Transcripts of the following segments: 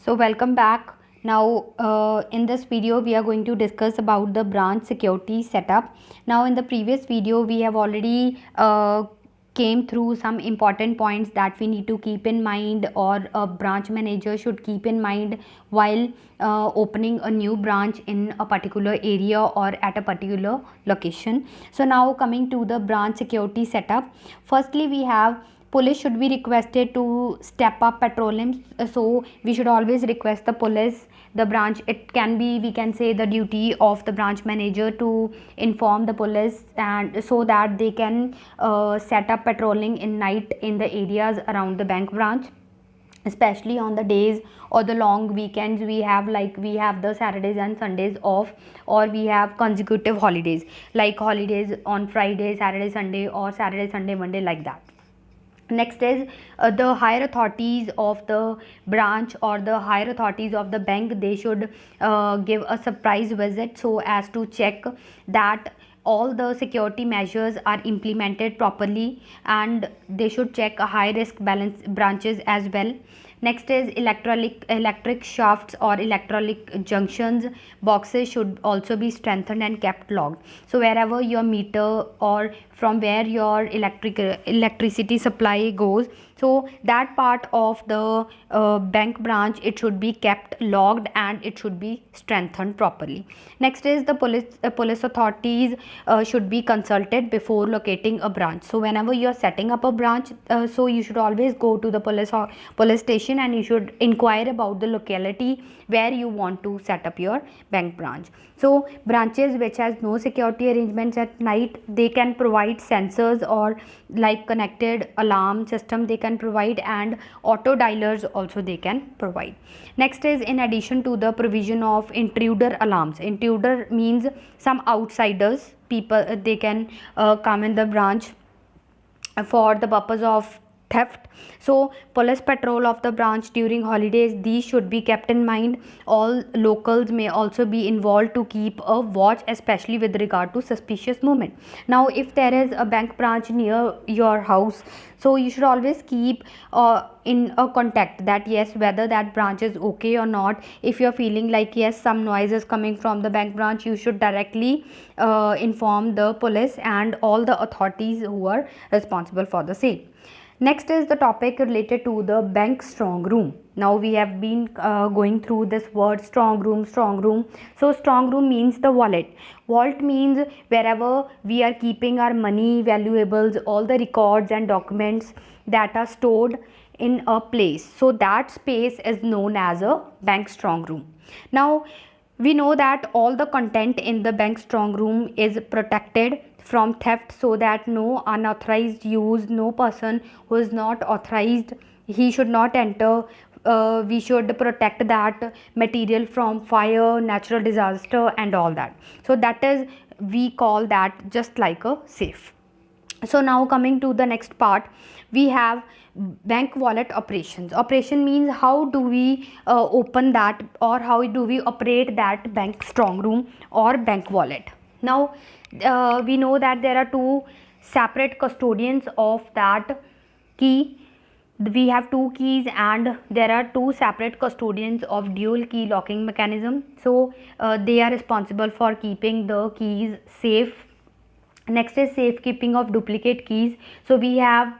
So welcome back. Now in this video we are going to discuss about the branch security setup. Now in the previous video we have already came through some important points that we need to keep in mind, or a branch manager should keep in mind while opening a new branch in a particular area or at a particular location. So now coming to the branch security setup, firstly we have police should be requested to step up patrolling. So we should always request the police, the branch, it can be, we can say, the duty of the branch manager to inform the police, and so that they can set up patrolling in night in the areas around the bank branch, especially on the days or the long weekends we have, like we have the Saturdays and Sundays off, or we have consecutive holidays like holidays on Friday, Saturday, Sunday, or Saturday, Sunday, Monday, like that. Next is the higher authorities of the branch or the higher authorities of the bank, they should give a surprise visit so as to check that all the security measures are implemented properly, and they should check a high risk balance branches as well. Next is electric shafts or electric junctions boxes should also be strengthened and kept locked. So wherever your meter or from where your electricity supply goes, so that part of the bank branch, it should be kept locked and it should be strengthened properly. Next is the police authorities should be consulted before locating a branch. So whenever you are setting up a branch, so you should always go to the police station and you should inquire about the locality where you want to set up your bank branch. So branches which has no security arrangements at night, they can provide sensors or like connected alarm system they can provide, and auto dialers also they can provide. Next is, in addition to the provision of intruder alarms, intruder means some outsiders people, they can come in the branch for the purpose of theft. So police patrol of the branch during holidays, these should be kept in mind. All locals may also be involved to keep a watch, especially with regard to suspicious movement. Now if there is a bank branch near your house, so you should always keep in a contact that yes, whether that branch is okay or not. If you're feeling like yes, some noise is coming from the bank branch, you should directly inform the police and all the authorities who are responsible for the same. Next is the topic related to the bank strong room. Now we have been going through this word strong room. So strong room means the vault. Vault means wherever we are keeping our money, valuables, all the records and documents that are stored in a place. So that space is known as a bank strong room. Now we know that all the content in the bank strong room is protected from theft, so that no unauthorized use, no person who is not authorized, he should not enter. We should protect that material from fire, natural disaster and all that. So that is, we call that just like a safe. So now coming to the next part, we have bank wallet operations. Operation means how do we open that, or how do we operate that bank strong room or bank wallet. Now we know that there are two separate custodians of that key. We have two keys and there are two separate custodians of dual key locking mechanism. So they are responsible for keeping the keys safe. Next is safekeeping of duplicate keys. So we have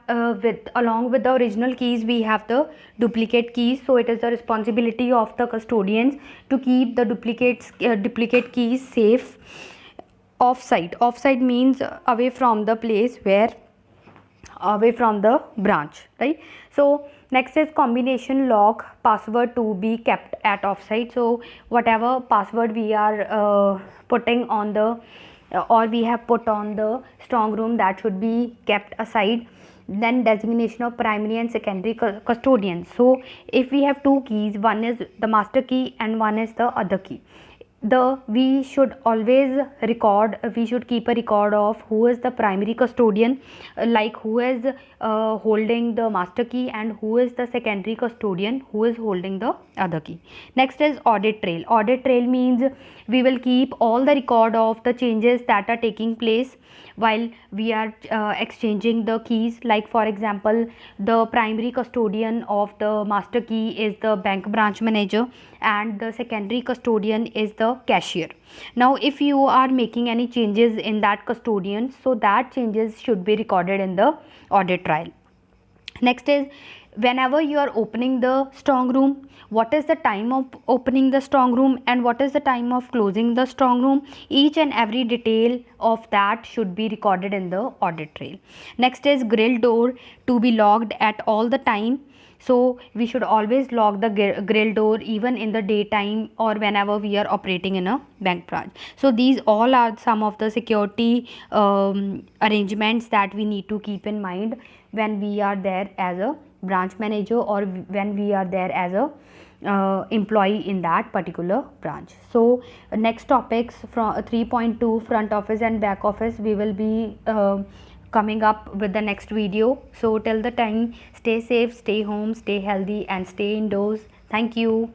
along with the original keys, we have the duplicate keys. So it is the responsibility of the custodians to keep the duplicate keys safe. Offsite means away from the place, where away from the branch, right? So next is combination lock password to be kept at offsite. So whatever password we are putting on the or we have put on the strong room, that should be kept aside. Then designation of primary and secondary custodians. So if we have two keys, one is the master key and one is the other key, we should always record, we should keep a record of who is the primary custodian, like who is holding the master key, and who is the secondary custodian who is holding the other key. Next is audit trail. Audit trail means we will keep all the record of the changes that are taking place while we are exchanging the keys. Like for example, the primary custodian of the master key is the bank branch manager, and the secondary custodian is the cashier. Now if you are making any changes in that custodian, so that changes should be recorded in the audit trail. Next is, whenever you are opening the strong room, what is the time of opening the strong room and what is the time of closing the strong room. Each and every detail of that should be recorded in the audit trail. Next is grill door to be locked at all the time. So we should always lock the grill door even in the daytime or whenever we are operating in a bank branch. So these all are some of the security arrangements that we need to keep in mind when we are there as a branch manager or when we are there as a employee in that particular branch. So next topics from 3.2 front office and back office, we will be coming up with the next video. So till the time, stay safe, stay home, stay healthy and stay indoors. Thank you.